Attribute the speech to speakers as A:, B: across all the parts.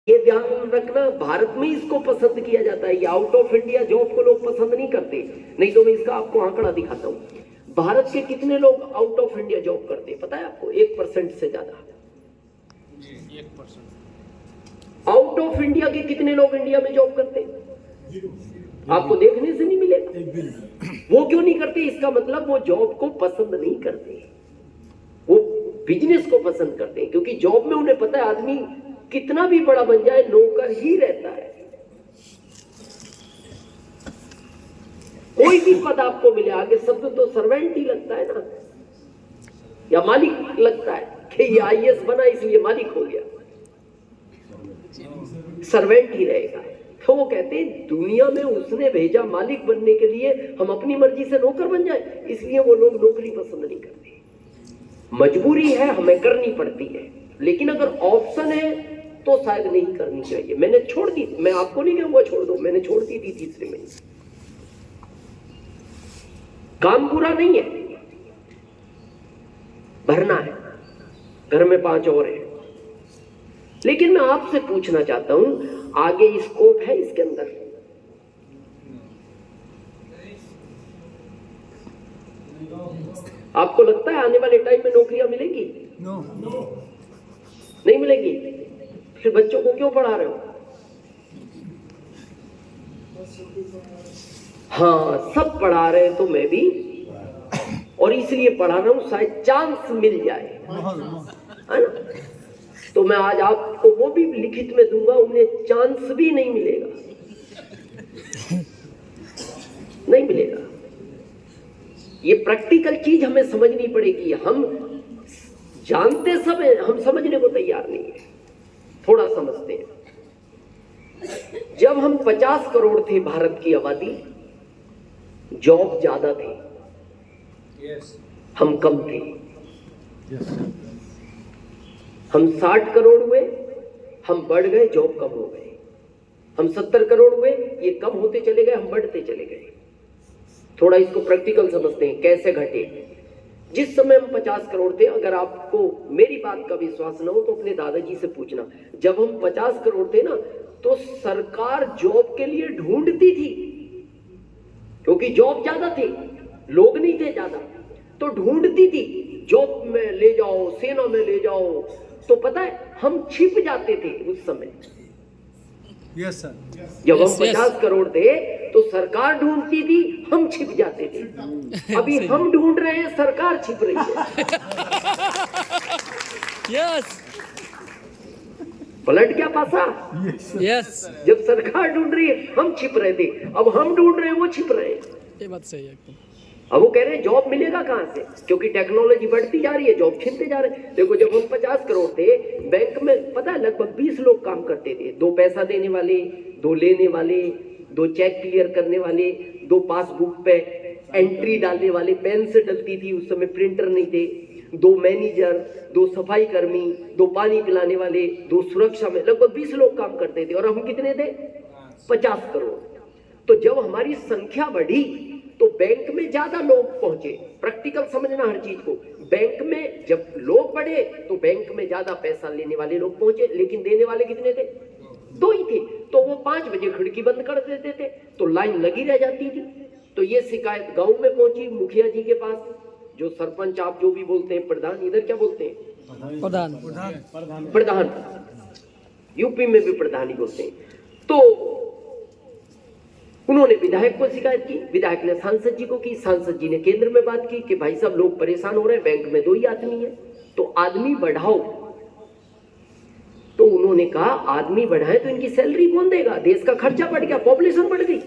A: ये ध्यान रखना, भारत में इसको पसंद किया जाता है। ये आउट ऑफ इंडिया जॉब को लोग पसंद नहीं करते। नहीं तो मैं इसका आपको आंकड़ा दिखाता हूँ। भारत के कितने लोग आउट ऑफ इंडिया जॉब करते हैं पता है आपको? 1% से ज्यादा। 1% आउट ऑफ इंडिया के कितने लोग इंडिया में जॉब करते हैं? आपको देखने से नहीं मिलेगा। वो क्यों नहीं करते? इसका मतलब वो जॉब को पसंद नहीं करते, वो बिजनेस को पसंद करते हैं। क्योंकि जॉब में उन्हें पता है आदमी कितना भी बड़ा बन जाए नौकर ही रहता है। कोई भी पद आपको मिले, आगे शब्द तो सर्वेंट ही लगता है ना, या मालिक लगता है कि ये आईएएस बना इसलिए मालिक हो गया, सर्वेंट ही रहेगा। तो वो कहते हैं दुनिया में उसने भेजा मालिक बनने के लिए, हम अपनी मर्जी से नौकर बन जाए, इसलिए वो लोग नौकरी पसंद नहीं करते। मजबूरी है, हमें करनी पड़ती है, लेकिन अगर ऑप्शन है तो शायद नहीं करनी चाहिए। मैंने छोड़ दी, मैं आपको नहीं कहूंगा छोड़ दो, मैंने छोड़ दी थी तीसरे महीने। काम बुरा नहीं है, भरना है, घर में 5 और हैं। लेकिन मैं आपसे पूछना चाहता हूं, आगे स्कोप है इसके अंदर? आपको लगता है आने वाले टाइम में नौकरियां मिलेंगी? नहीं मिलेंगी। फिर बच्चों को क्यों पढ़ा रहे हो? हाँ, सब पढ़ा रहे हैं तो मैं भी, और इसलिए पढ़ा रहा हूं शायद चांस मिल जाए, है ना? तो मैं आज आपको वो भी लिखित में दूंगा, उन्हें चांस भी नहीं मिलेगा, नहीं मिलेगा। ये प्रैक्टिकल चीज हमें समझनी पड़ेगी। हम जानते सब हैं, हम समझने को तैयार नहीं है, थोड़ा समझते हैं। जब हम 50 करोड़ थे भारत की आबादी, जॉब ज्यादा थे, हम कम थे। हम 60 करोड़ हुए, हम बढ़ गए, जॉब कम हो गए। हम 70 करोड़ हुए, ये कम होते चले गए, हम बढ़ते चले गए। थोड़ा इसको प्रैक्टिकल समझते हैं, कैसे घटे। जिस समय हम 50 करोड़ थे, अगर आपको मेरी बात का विश्वास न हो तो अपने दादाजी से पूछना, जब हम 50 करोड़ थे ना, तो सरकार जॉब के लिए ढूंढती थी, क्योंकि जॉब ज्यादा थे, लोग नहीं थे ज्यादा, तो ढूंढती थी, जॉब में ले जाओ, सेना में ले जाओ। तो पता है हम छिप जाते थे उस समय।
B: Yes sir.
A: जब हम 50 करोड़ थे तो सरकार ढूंढती थी, हम छिप जाते थे। अभी हम ढूंढ रहे हैं, सरकार छिप रही है।
C: यस
A: पलट क्या पासा?
C: यस,
A: जब सरकार ढूंढ रही है, हम छिप रहे थे, अब हम ढूंढ रहे हैं, वो छिप रहे हैं।
C: ये बात सही है एकदम।
A: अब वो कह रहे हैं जॉब मिलेगा कहां से, क्योंकि टेक्नोलॉजी बढ़ती जा रही है, जॉब छीनते जा रहे हैं। देखो, जब हम 50 करोड़ थे, बैंक में पता है लगभग 20 लोग काम करते थे। 2 पैसा देने वाले, 2 लेने वाले, 2 चेक क्लियर करने वाले, 2 पासबुक पे एंट्री डालने वाले, पेन से डलती थी उस समय, प्रिंटर नहीं थे, 2 मैनेजर, 2 सफाई कर्मी, 2 पानी पिलाने वाले, 2 सुरक्षा में, लगभग 20 लोग काम करते थे। और हम कितने थे? 50 करोड़। तो जब हमारी संख्या बढ़ी तो बैंक में ज्यादा लोग पहुंचे। प्रैक्टिकल समझना हर चीज को। बैंक में जब लोग बढ़े तो बैंक में ज्यादा पैसा लेने वाले लोग पहुंचे, लेकिन देने वाले कितने थे? 2 ही थे। तो वो 5 बजे खिड़की बंद कर देते थे, तो लाइन लगी रह जाती थी। तो ये शिकायत गांव में पहुंची मुखिया जी के पास, जो सरपंच, आप जो भी बोलते हैं, प्रधान, इधर क्या बोलते हैं? प्रधान। यूपी में भी प्रधान ही बोलते हैं। तो उन्होंने विधायक को शिकायत की, विधायक ने सांसद जी को की, सांसद जी ने केंद्र में बात की कि भाई साहब लोग परेशान हो रहे हैं, बैंक में 2 ही आदमी है, तो आदमी बढ़ाओ। तो उन्होंने कहा आदमी बढ़ाए तो इनकी सैलरी कौन देगा? देश का खर्चा बढ़ गया, पॉपुलेशन बढ़ गई।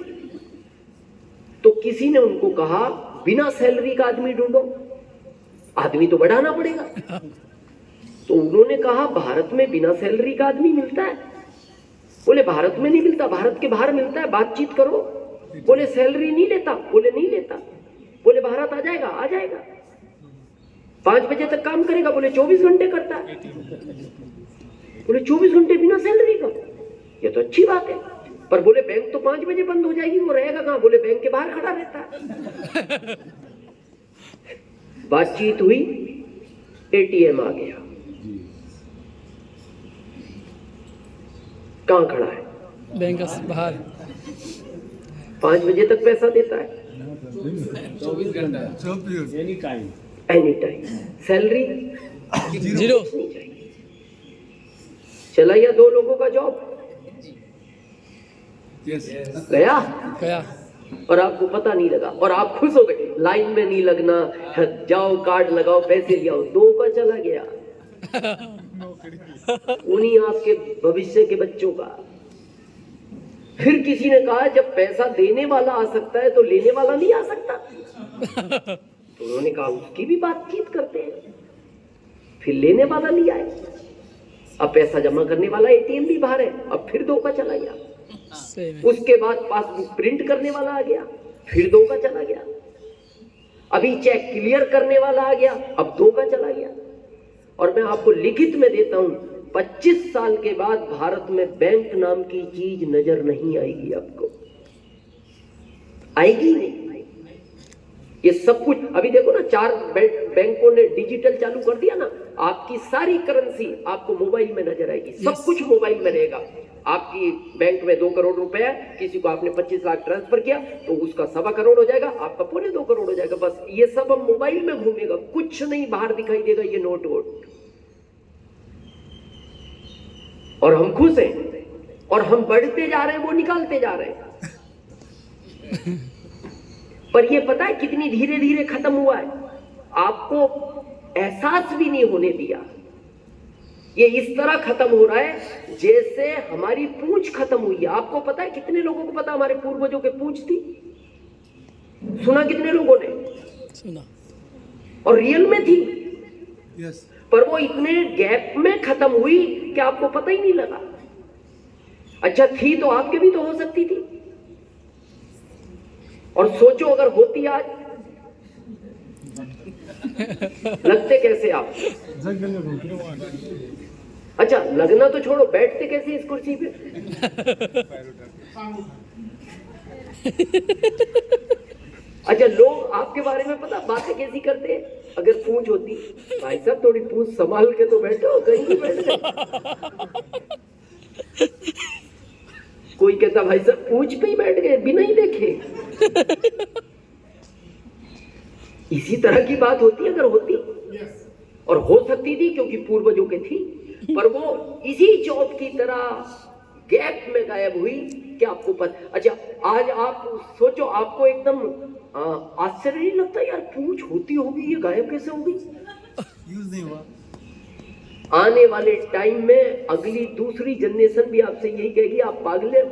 A: तो किसी ने उनको कहा बिना सैलरी का आदमी ढूंढो, आदमी तो बढ़ाना पड़ेगा। तो उन्होंने कहा भारत में बिना सैलरी का आदमी मिलता है? बोले भारत में नहीं मिलता, भारत के बाहर मिलता है, बातचीत करो। बोले सैलरी नहीं लेता? बोले नहीं लेता। बोले भारत आ जाएगा? आ जाएगा। 5 बजे तक काम करेगा? बोले 24 घंटे करता है। बोले 24 घंटे बिना सैलरी का, ये तो अच्छी बात है। पर बोले बैंक तो 5 बजे बंद हो जाएगी, वो रहेगा कहां? बोले बैंक के बाहर खड़ा रहता है। बातचीत हुई, एटीएम आ गया। कहाँ खड़ा है?
C: बैंक बाहर
A: 5 बजे तक पैसा देता है,
B: 24
A: एनी टाइम। सैलरी
C: जीरो
A: नहीं चाहिए। चला गया 2 लोगों का जॉब,
B: यस
A: गया
C: गया
A: और आपको पता नहीं लगा और आप खुश हो गए। लाइन में नहीं लगना, जाओ कार्ड लगाओ पैसे ले आओ, 2 का चला गया। उन्हीं आपके भविष्य के बच्चों का। फिर किसी ने कहा जब पैसा देने वाला आ सकता है तो लेने वाला नहीं आ सकता। तो उन्होंने कहा उसकी भी बातचीत करते हैं। फिर लेने वाला नहीं आए, अब पैसा जमा करने वाला एटीएम भी बाहर है, अब फिर 2 का चला गया।
C: सही में
A: उसके बाद पासबुक प्रिंट करने वाला आ गया, फिर 2 का चला गया। अभी चेक क्लियर करने वाला आ गया, अब 2 का चला गया। और मैं आपको लिखित में देता हूं 25 साल के बाद भारत में बैंक नाम की चीज नजर नहीं आएगी। आपको आएगी नहीं। ये सब कुछ अभी देखो ना, 4 बैंकों ने डिजिटल चालू कर दिया ना, आपकी सारी करेंसी आपको मोबाइल में नजर आएगी। सब कुछ मोबाइल में रहेगा। आपकी बैंक में 2 करोड़ रुपए है, किसी को आपने 25 लाख ट्रांसफर किया तो उसका 2.25 करोड़ हो जाएगा, आपका 2.25 करोड़ हो जाएगा। बस ये सब अब मोबाइल में घूमेगा, कुछ नहीं बाहर दिखाई देगा ये नोट वोट। और हम खुश हैं और हम बढ़ते जा रहे हैं, वो निकालते जा रहे हैं। पर ये पता है कितनी धीरे धीरे खत्म हुआ है, आपको एहसास भी नहीं होने दिया। ये इस तरह खत्म हो रहा है जैसे हमारी पूंछ खत्म हुई है। आपको पता है कितने लोगों को पता हमारे पूर्वजों के पूंछ थी? सुना कितने लोगों ने?
C: सुना
A: और रियल में थी,
B: यस
A: पर वो इतने गैप में खत्म हुई कि आपको पता ही नहीं लगा। अच्छा थी तो आपके भी तो हो सकती थी। और सोचो अगर होती आज, लगते कैसे आप? अच्छा लगना तो छोड़ो, बैठते कैसे इस कुर्सी पे? अच्छा लोग आपके बारे में पता बातें कैसी करते हैं? अगर पूंछ होती, भाई साहब थोड़ी पूंछ संभाल के तो बैठो, कहीं भी बैठ गए। कोई कहता भाई साहब पूंछ पे ही बैठ गए बिना ही देखे। इसी तरह की बात होती अगर होती, और हो सकती थी क्योंकि पूर्वजों के थी, पर वो इसी जॉब की तरह गैप में गायब हुई कि आपको पता। अच्छा आज आप सोचो, आपको एकदम आश्चर्य नहीं लगता यार पूंछ होती होगी ये गायब कैसे होगी?
B: यूज नहीं हुआ।
A: आने वाले टाइम में अगली दूसरी जनरेशन भी आपसे यही कहेगी आप पागले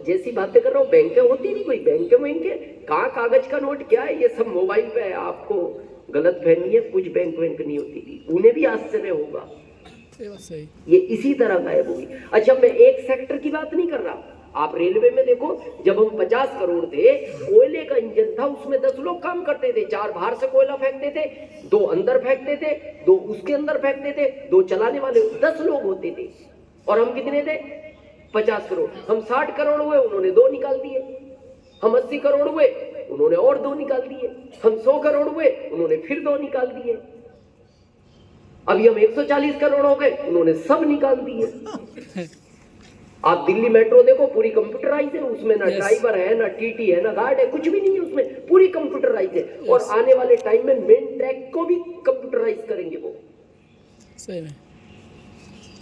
A: जैसी बातें कर रहे हो, बैंकें होती नहीं, कोई बैंकें कहाँ कागज का नोट क्या है, ये सब मोबाइल पे है। आपको गलत फहमी है, कुछ बैंक नहीं होती थी। उन्हें भी आश्चर्य होगा।
C: सही
A: ये इसी तरह गायब होगी। अच्छा मैं एक सेक्टर की बात नहीं कर रहा, आप रेलवे में देखो, जब हम 50 करोड़ थे, कोयले का इंजन था, उसमें 10 लोग काम करते थे। 4 बाहर से कोयला फेंकते थे, 2 अंदर फेंकते थे, 2 उसके अंदर फेंकते थे, 2 चलाने वाले, 10 लोग होते थे। और हम कितने थे? 50 करोड़। हम 60 करोड़ हुए, उन्होंने 2 निकाल दिए। हम 80 करोड़ हुए, उन्होंने और 2 निकाल दिए। हम 100 करोड़ हुए, उन्होंने फिर 2 निकाल दिए। अभी हम 140 करोड़ हो गए, उन्होंने सब निकाल दिए। आप दिल्ली मेट्रो देखो, पूरी कंप्यूटराइज है, उसमें ना ड्राइवर है, ना टीटी है, ना गार्ड है, कुछ भी नहीं है उसमें, पूरी कंप्यूटराइज है। और आने वाले टाइम में मेन ट्रैक को भी कंप्यूटराइज करेंगे वो।
C: सही में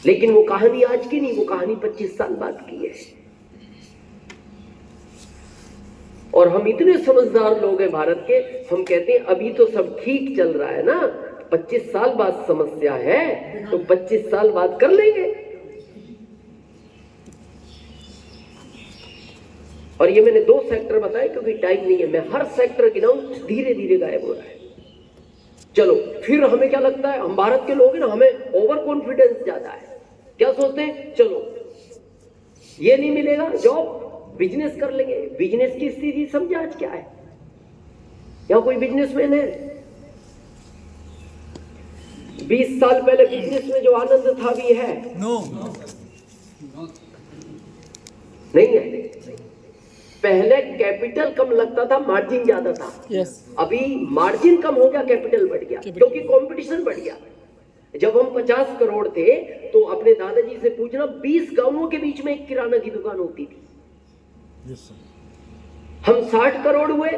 A: लेकिन वो कहानी आज की नहीं, वो कहानी 25 साल बाद की है। और हम इतने समझदार लोग हैं भारत के, हम कहते हैं अभी तो सब ठीक चल रहा है ना, 25 साल बाद समस्या है तो 25 साल बाद कर लेंगे। और ये मैंने 2 सेक्टर बताए क्योंकि टाइम नहीं है, मैं हर सेक्टर गिनाऊं, धीरे धीरे गायब हो रहा है। चलो फिर हमें क्या लगता है, हम भारत के लोग हैं ना, हमें ओवर कॉन्फिडेंस ज्यादा है। क्या सोचते हैं, चलो ये नहीं मिलेगा जॉब, बिजनेस कर लेंगे। बिजनेस की स्थिति समझे आज क्या है? यहाँ कोई बिजनेसमैन है? 20 साल पहले बिजनेस में जो आनंद था भी है?
B: नो
A: नहीं है। पहले कैपिटल कम लगता था, मार्जिन ज्यादा था।
C: यस
A: अभी मार्जिन कम हो गया, कैपिटल बढ़ गया, क्योंकि कंपटीशन बढ़ गया। जब हम 50 करोड़ थे तो अपने दादाजी से पूछना 20 गांवों के बीच में एक किराना की दुकान होती थी।
B: Yes, sir.
A: हम 60 करोड़ हुए,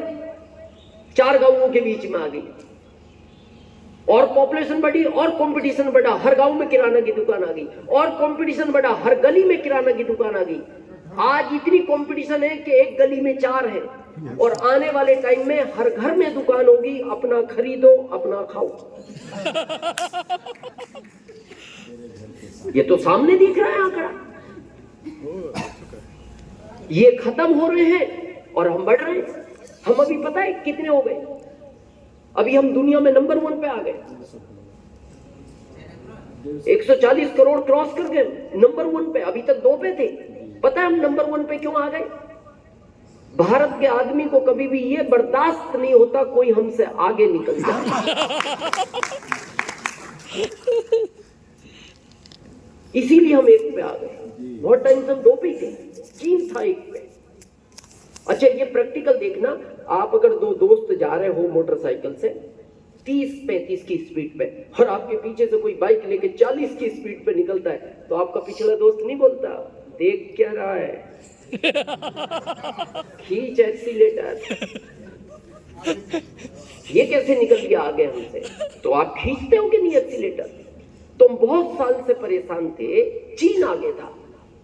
A: 4 गांवों के बीच में आ गई, और पॉपुलेशन बढ़ी और कंपटीशन बढ़ा, हर गांव में किराना की दुकान आ गई, और कंपटीशन बढ़ा, हर गली में किराना की दुकान आ गई। आज इतनी कंपटीशन है कि एक गली में 4 है, और आने वाले टाइम में हर घर में दुकान होगी। अपना खरीदो, अपना खाओ। ये तो सामने दिख रहा है आंकड़ा। ये खत्म हो रहे हैं और हम बढ़ रहे हैं। हम अभी पता है कितने हो गए? अभी हम दुनिया में नंबर 1 पे आ गए। 140 करोड़ क्रॉस कर गए, नंबर 1 पे। अभी तक 2 पे थे। पता है हम नंबर 1 पे क्यों आ गए? भारत के आदमी को कभी भी ये बर्दाश्त नहीं होता कोई हमसे आगे निकल जाए, इसीलिए हम 1 पे आ गए। बहुत टाइम से हम 2 पे ही थे, चीन था 1 पे। अच्छा, ये प्रैक्टिकल देखना, आप अगर 2 दोस्त जा रहे हो मोटरसाइकिल से 30-35 की स्पीड पे, और आपके पीछे से कोई बाइक लेके 40 की स्पीड पे निकलता है, तो आपका पिछला दोस्त नहीं बोलता देख क्या रहा है, खींच एक्सीलेटर, ये कैसे निकल गया आगे हमसे? तो आप खींचते हो कि नहीं एक्सीलेटर? तो हम बहुत साल से परेशान थे, चीन आगे था,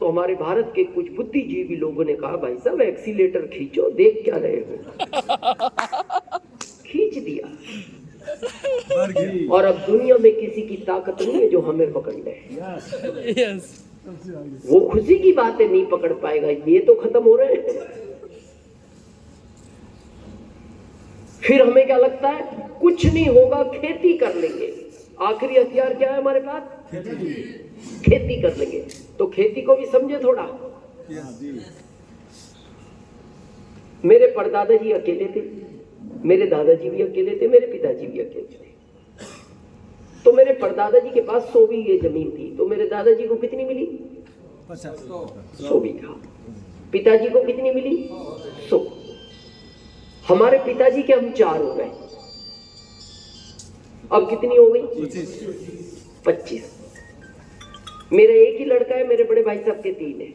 A: तो हमारे भारत के कुछ बुद्धिजीवी लोगों ने कहा भाई साहब एक्सीलेटर खींचो, देख क्या रहे हो। खींच दिया, और अब दुनिया में किसी की ताकत नहीं है जो हमें पकड़ ले।
C: यस,
A: वो खुशी की बात है, नहीं पकड़ पाएगा। ये तो खत्म हो रहे हैं। फिर हमें क्या लगता है? कुछ नहीं होगा, खेती कर लेंगे। आखिरी हथियार क्या है हमारे पास? खेती कर लेंगे। तो खेती को भी समझे थोड़ा। मेरे परदादाजी अकेले थे, मेरे दादाजी भी अकेले थे, मेरे पिताजी भी अकेले थे। तो मेरे परदादाजी के पास 100 बीघे जमीन थी, तो मेरे दादाजी को कितनी मिली? 100 बीघा। पिताजी को कितनी मिली? 100। हमारे पिताजी के हम 4 हो गए, अब कितनी हो गई? 25। मेरा एक ही लड़का है, मेरे बड़े भाई साहब के 3 है।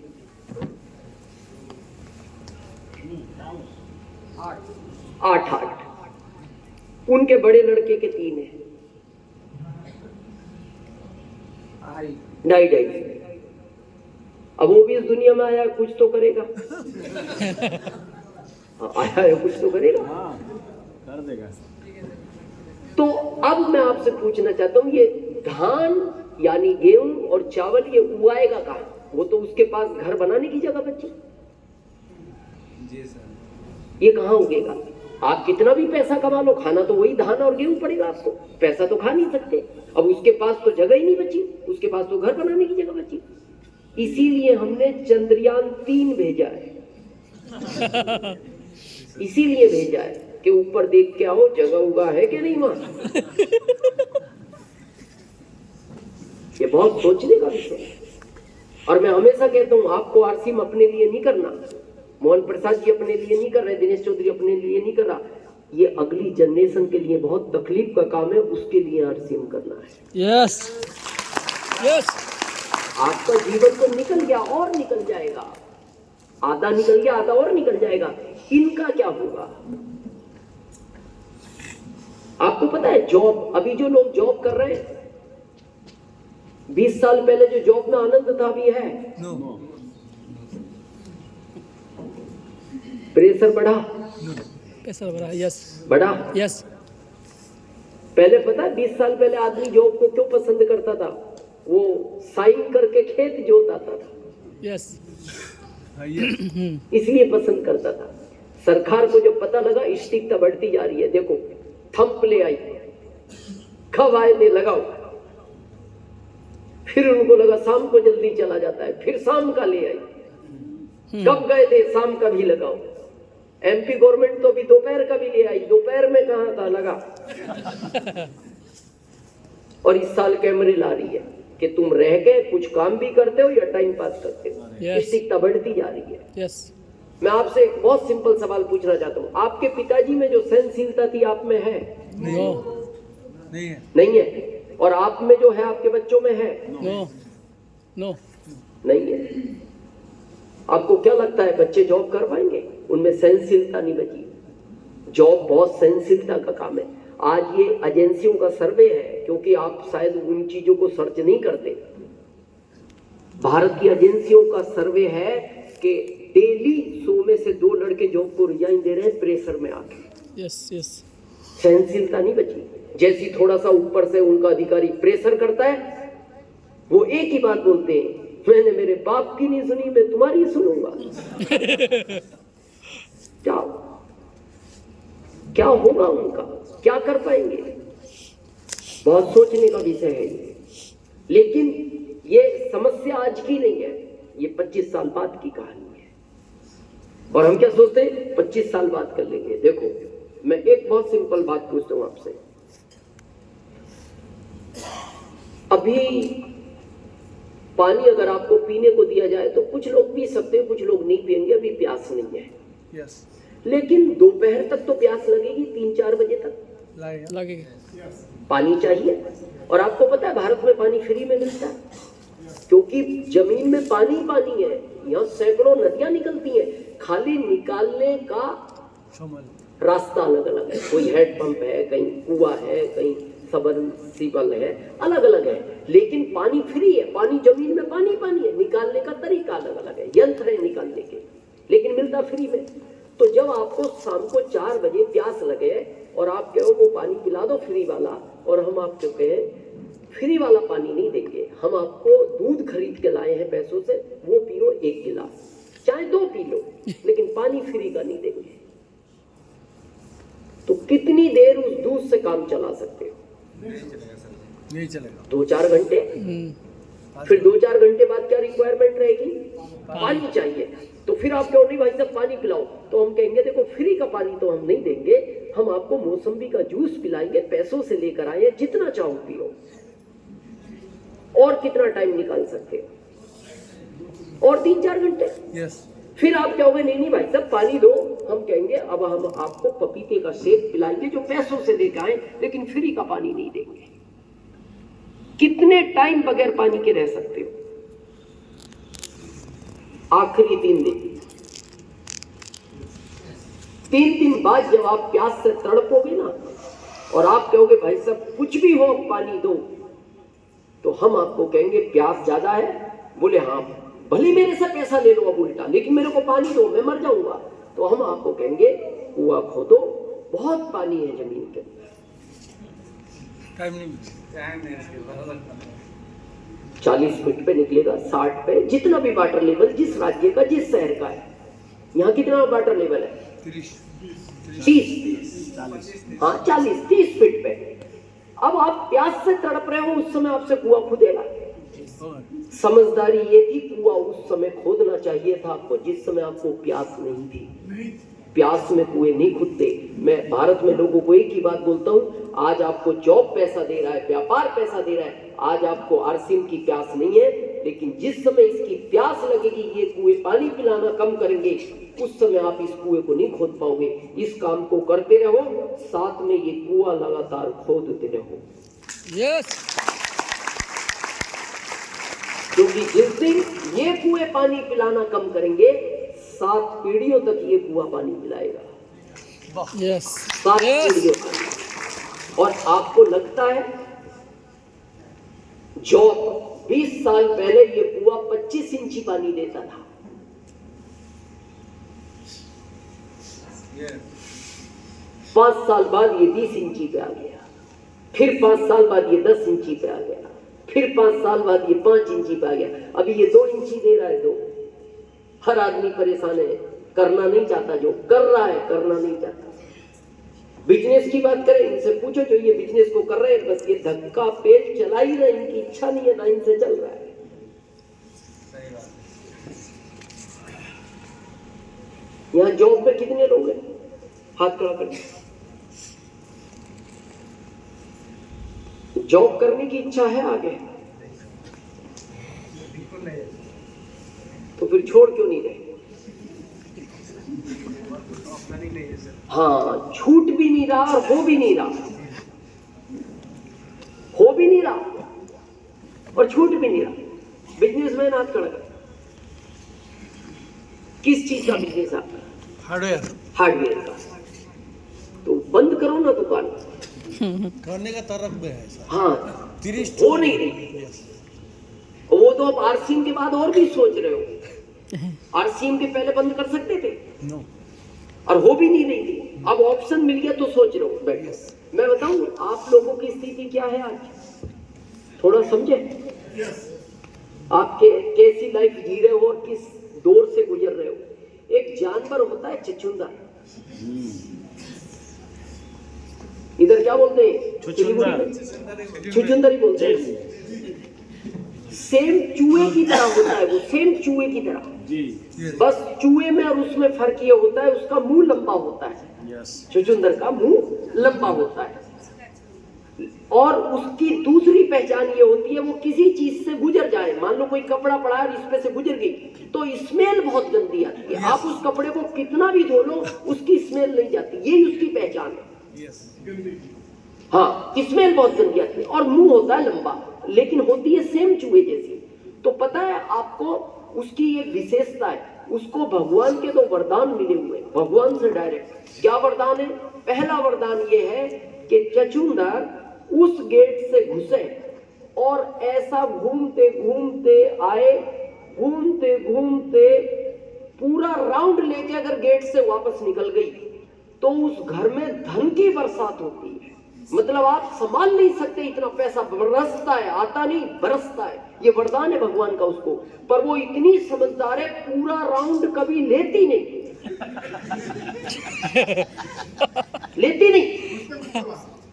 A: 8। उनके बड़े लड़के के 3 है, 2.5। अब वो भी इस दुनिया में आया, कुछ तो करेगा। आया है, कुछ तो करेगा,
B: कर देगा।
A: तो अब मैं आपसे पूछना चाहता हूँ, ये धान यानी गेहूं और चावल ये उगाएगा कहाँ? वो तो उसके पास घर बनाने की जगह बची।
B: जी सर।
A: ये कहाँ उगेगा? आप कितना भी पैसा कमा लो, खाना तो वही धान और गेहूं पड़ेगा आपको। पैसा तो खा नहीं सकते। अब उसके पास तो जगह ही नहीं बची, उसके पास तो घर बनाने की जगह बची। इसीलिए हमने चंद्रयान 3 भेजा है। इसीलिए भेजा है कि ऊपर देख के आओ जगह उगा है कि नहीं वहां। ये बहुत सोचने का विषय है। और मैं हमेशा कहता हूं, आपको आरसीएम अपने लिए नहीं करना, मोहन प्रसाद जी अपने लिए नहीं कर रहे, दिनेश चौधरी अपने लिए नहीं कर रहा, ये अगली जनरेशन के लिए बहुत तकलीफ का काम है, उसके लिए आरसीएम करना है।
C: Yes, yes.
A: आपका जीवन तो निकल गया और निकल जाएगा, आधा निकल गया, आधा और निकल जाएगा। इनका क्या होगा? आपको पता है जॉब, अभी जो लोग जॉब कर रहे हैं, 20 साल पहले जो जॉब में आनंद था अभी है?
B: नो।
A: प्रेशर बढ़ा,
C: पैसा बढ़ा। यस,
A: बढ़ा।
C: यस।
A: पहले पता है 20 साल पहले आदमी जॉब को क्यों पसंद करता था? वो साइन करके खेत जोताता था,
C: यस।
A: इसलिए पसंद करता था। सरकार को जब पता लगा स्टिकता बढ़ती जा रही है, देखो थंप ले आई, कब आए दे लगाओ, फिर उनको लगा शाम को जल्दी चला जाता है, फिर शाम का ले आई, कब गए थे शाम का भी लगाओ। एमपी गवर्नमेंट तो भी दोपहर का भी ले आई, दोपहर में कहां था लगा। और इस साल कैमरे ला रही है कि तुम रह के कुछ काम भी करते हो या टाइम पास करते हो।
C: Yes.
A: स्टिकता बढ़ती जा रही है।
C: यस।
A: मैं आपसे एक बहुत सिंपल सवाल पूछना चाहता हूँ, आपके पिताजी में जो सहनशीलता थी आप में है?
C: नो।
B: नहीं है।
A: नहीं है। और आप में जो है आपके बच्चों में है?
C: No. No.
A: नहीं है। आपको क्या लगता है बच्चे जॉब कर पाएंगे? उनमें सहनशीलता नहीं बची। जॉब बहुत सहनशीलता का काम है। आज ये एजेंसियों का सर्वे है, क्योंकि आप शायद उन चीजों को सर्च नहीं करते। भारत की एजेंसियों का सर्वे है कि डेली 100 में से 2 लड़के जॉब को रिजाइन दे रहे हैं प्रेशर में आके।
C: Yes. Yes.
A: सहनशीलता नहीं बची। जैसी थोड़ा सा ऊपर से उनका अधिकारी प्रेशर करता है, वो एक ही बात बोलते हैं, मैंने मेरे बाप की नहीं सुनी, मैं तुम्हारी सुनूंगा। क्या होगा उनका? क्या कर पाएंगे? बहुत सोचने का विषय है ये। लेकिन ये समस्या आज की नहीं है, ये 25 साल बाद की कहानी है। और हम क्या सोचते हैं 25 साल बाद कर लेंगे। देखो, मैं एक बहुत सिंपल बात पूछता हूं आपसे। अभी पानी अगर आपको पीने को दिया जाए तो कुछ लोग पी सकते हैं, कुछ लोग नहीं पिएंगे, अभी प्यास नहीं है।
C: Yes.
A: लेकिन दोपहर तक तो प्यास लगेगी, 3-4 बजे तक
C: लगेगा।
A: पानी चाहिए। और आपको पता है भारत में पानी फ्री में मिलता है, क्योंकि जमीन में पानी पानी है। यहाँ सैकड़ों नदियां निकलती हैं, खाली निकालने का रास्ता अलग अलग है। कोई हेड पंप है, कहीं कुआं है, कहीं सबमर्सिबल है, अलग अलग है। लेकिन पानी फ्री है। पानी जमीन में पानी पानी है, निकालने का तरीका अलग अलग है, यंत्र है निकालने के, लेकिन मिलता फ्री में। तो जब आपको शाम को 4 बजे प्यास लगे और आप कहो वो पानी पिला दो फ्री वाला, और हम आपको कहें फ्री वाला पानी नहीं देंगे, हम आपको दूध खरीद के लाए हैं पैसों से, वो पियो 1 गिलास, चाहे 2 पी लो, लेकिन पानी फ्री का नहीं देंगे। तो कितनी देर उस दूध से काम चला सकते हो?
B: नहीं चलेगा।
A: 2-4 घंटे। फिर 2-4 घंटे बाद क्या रिक्वायरमेंट रहेगी? पानी चाहिए। तो फिर आप कहो नहीं भाई साहब पानी पिलाओ, तो हम कहेंगे देखो फ्री का पानी तो हम नहीं देंगे, हम आपको मौसम्बी का जूस पिलाएंगे, पैसों से लेकर आए, जितना चाहो पियो। और कितना टाइम निकाल सकते हो? और 3-4 घंटे।
C: Yes.
A: फिर आप कहोगे नहीं भाई साहब पानी दो, हम कहेंगे अब हम आपको पपीते का सेब पिलाएंगे जो पैसों से लेकर आए, लेकिन फ्री का पानी नहीं देंगे। कितने टाइम बगैर पानी के रह सकते हो? आखिरी 3 दिन। 3 दिन बाद जब आप प्यास से तड़पोगे ना, और आप कहोगे भाई साहब कुछ भी हो पानी दो, तो हम आपको कहेंगे प्यास ज्यादा है? बोले हाँ, भले मेरे से पैसा ले लो अब उल्टा, लेकिन मेरे को पानी दो, मैं मर जाऊंगा। तो हम आपको कहेंगे कुआं खोदो, बहुत पानी है जमीन के अंदर।
B: टाइम नहीं
A: 40 फीट पे निकलेगा, 60 पे, जितना भी वाटर लेवल जिस राज्य का जिस शहर का है। यहाँ कितना वाटर लेवल है? 30, हाँ 40-30 फीट पे। अब आप प्यास से तड़प रहे हो, उस समय आपसे कुआं खुदेगा। समझदारी ये थी कुआं उस समय खोदना चाहिए था आपको जिस समय आपको प्यास नहीं थी। प्यास में कुएं नहीं खुदते। मैं भारत में लोगों को एक ही बात बोलता हूँ, आज आपको जॉब पैसा दे रहा है, व्यापार पैसा दे रहा है, आज आपको आरसीएम की प्यास नहीं है, लेकिन जिस समय इसकी प्यास लगेगी, ये कुएं पानी पिलाना कम करेंगे, उस समय आप इस कुएं को नहीं खोद पाओगे। इस काम को करते रहो, साथ में ये कुआं लगातार खोदते रहो।
C: Yes.
A: क्योंकि जिस दिन ये कुएं पानी पिलाना कम करेंगे, 7 पीढ़ियों तक ये कुआं पानी पिलाएगा।
C: Yes.
A: 7
C: Yes.
A: पीढ़ियों तक। और आपको लगता है जॉब 20 साल पहले ये कुआं 25 इंची पानी देता था, 5 साल बाद ये 20 इंची पे आ गया, फिर 5 साल बाद ये 10 इंची पे आ गया, फिर 5 साल बाद ये 5 इंची पे आ गया, अभी ये 2 इंची दे रहा है। 2। हर आदमी परेशान है, करना नहीं चाहता, जो कर रहा है करना नहीं चाहता। बिजनेस की बात करें, इनसे पूछो जो ये बिजनेस को कर रहे हैं, बस ये धक्का पेट चला ही रहे, इनकी इच्छा नहीं है ना, इनसे चल रहा है। यहाँ जॉब में कितने लोग हैं? हाथ खड़ा कर। जॉब करने की इच्छा है आगे, तो फिर छोड़ क्यों नहीं रहे? हाँ, छूट भी नहीं रहा और हो भी नहीं रहा, हो भी नहीं रहा। और छूट भी नहीं रहा। बिजनेसमैन हाथ खड़ा कर, किस चीज का बिजनेस आपका?
B: हार्डवेयर
A: हार्डवेयर का। तो बंद करो ना दुकान।
B: करने का तरफ में है सर।
A: हाँ
B: 30
A: हो नहीं रही। वो तो अब आरसीएम के बाद और भी सोच रहे हो। आरसीएम के पहले बंद कर सकते थे
B: नो
A: और हो भी नहीं रही थी। अब ऑप्शन मिल गया तो सोच रहे हो बैठे। मैं बताऊं आप लोगों की स्थिति क्या है आज, थोड़ा समझे। आप कैसी लाइफ जी रहे हो और किस दौर से गुजर रहे हो। एक जानवर होता है चचुंदा, इधर क्या बोलते हैं? छुचुंदर ही बोलते हैं। सेम चूहे की तरह होता है वो, सेम चूहे की तरह
D: जी
A: बस चूहे में और उसमें फर्क ये होता है उसका मुंह लंबा होता है।
D: यस
A: छुचुंदर का मुंह लंबा होता है और उसकी दूसरी पहचान ये होती है वो किसी चीज से गुजर जाए, मान लो कोई कपड़ा पड़ा है और इस पे से गुजर गई तो स्मेल बहुत गंदी आती है। आप उस कपड़े को कितना भी धो लो उसकी स्मेल नहीं जाती, यही उसकी पहचान है। हाँ स्मेल बहुत गंदी आती है और मुंह होता है लंबा, लेकिन होती है सेम चूहे जैसी। तो पता है आपको उसकी एक विशेषता है, उसको भगवान के 2 वरदान मिले हुए, भगवान से डायरेक्ट। क्या वरदान है? पहला वरदान ये है कि चचुंदर उस गेट से घुसे और ऐसा घूमते घूमते आए, घूमते घूमते पूरा राउंड लेके अगर गेट से वापस निकल गई तो उस घर में धन की बरसात होती है। मतलब आप संभाल नहीं सकते, इतना पैसा बरसता है, आता नहीं बरसता है। ये वरदान है भगवान का उसको। पर वो इतनी समझदार है, पूरा राउंड कभी लेती नहीं लेती नहीं,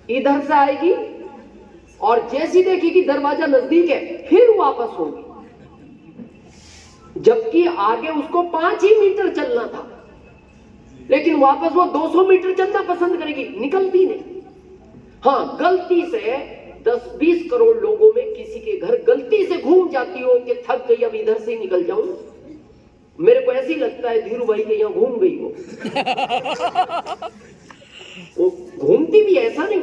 A: इधर से आएगी और जैसी देखेगी दरवाजा नजदीक है फिर वापस होगी, जबकि आगे उसको 5 ही मीटर चलना था, लेकिन वापस वो 200 मीटर चलना पसंद करेगी, निकलती नहीं। हाँ गलती से 10-20 करोड़ लोगों में किसी के घर गलती से घूम जाती हो कि थक गई अब इधर से ही निकल जाऊं। मेरे को ऐसी लगता है धीरू भाई के यहाँ घूम गई वो घूमती भी ऐसा नहीं,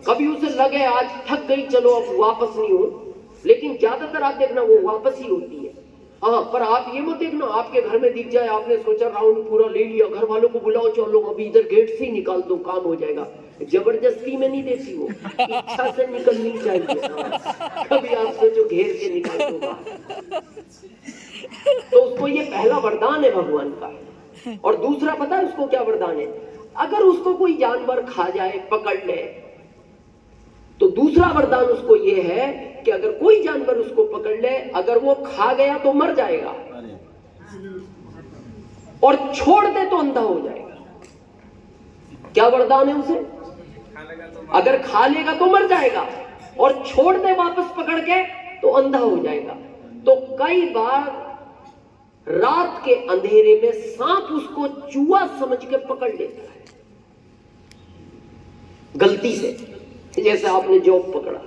A: कभी उसे लगे आज थक गई चलो अब वापस नहीं हो, लेकिन ज्यादातर आप देखना वो वापस ही होती है। हाँ पर आप ये मत देखना आपके घर में दिख जाए, आपने सोचा राउंड पूरा ले लिया, घर वालों को बुलाओ चलो अभी इधर गेट से ही निकाल दो काम हो जाएगा। जबरदस्ती में नहीं देती वो, इच्छा से निकलनी चाहिए। कभी आप सोचो घेर के निकाल दो बाहर। तो उसको ये पहला वरदान है भगवान का। और दूसरा पता है उसको क्या वरदान है? अगर उसको कोई जानवर खा जाए, पकड़ ले, तो दूसरा वरदान उसको ये है कि अगर कोई जानवर उसको पकड़ ले, अगर वो खा गया तो मर जाएगा और छोड़ दे तो अंधा हो जाएगा। क्या वरदान है उसे? अगर खा लेगा तो मर जाएगा और छोड़ दे वापस पकड़ के तो अंधा हो जाएगा। तो कई बार रात के अंधेरे में सांप उसको चूहा समझ के पकड़ लेता है गलती से, जैसे आपने जॉब पकड़ा,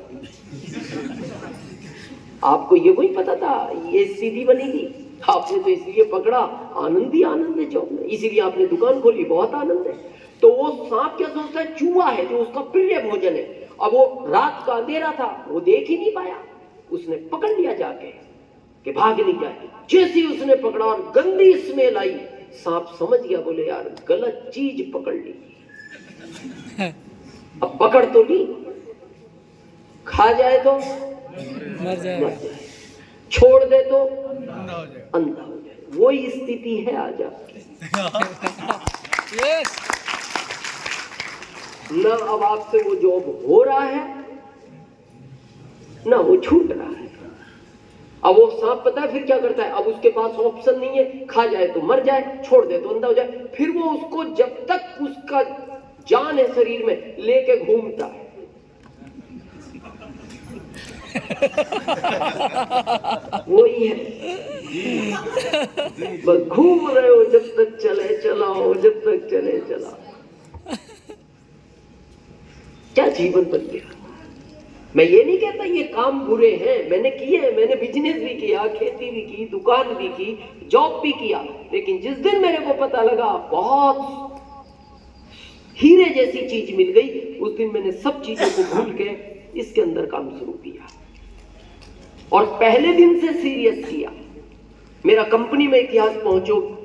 A: आपको ये कोई पता था ये सीधी बनेगी, आपने तो इसलिए पकड़ा, आनंद ही आनंद है जॉब में, इसीलिए आपने दुकान खोली, बहुत आनंद है। तो वो सांप क्या सोचता है? चूहा है जो उसका प्रिय भोजन है। अब वो रात का अंधेरा था, वो देख ही नहीं पाया, उसने पकड़ लिया जाके कि भाग नहीं जाए। जैसे ही उसने पकड़ा और गंदी स्मेल आई, सांप समझ गया, बोले यार गलत चीज पकड़ ली। अब पकड़ तो ली, खा जाए तो
C: मर जाएगा,
A: छोड़ दे तो
B: अंधा हो जाएगा।
A: अंधा हो जाए। वही स्थिति है आज आपकी।
C: यस
A: न अब आपसे वो जॉब हो रहा है ना वो छूट रहा है। अब वो सांप पता है फिर क्या करता है? अब उसके पास ऑप्शन नहीं है, खा जाए तो मर जाए, छोड़ दे तो अंधा हो जाए। फिर वो उसको जब तक उसका जान है शरीर में लेके घूमता है। वही है, बस घूम रहे हो जब तक चले चलाओ, जब तक चले चलाओ। क्या जीवन बन गया। मैं ये नहीं कहता ये काम बुरे हैं, मैंने किए हैं, मैंने बिजनेस भी किया, खेती भी की, दुकान भी की, जॉब भी किया, लेकिन जिस दिन मेरे को पता लगा बहुत हीरे जैसी चीज मिल गई, उस दिन मैंने सब चीजों को भूल के इसके अंदर काम शुरू किया। और पहले दिन से सीरियस किया। मेरा कंपनी में इतिहास पहुंचो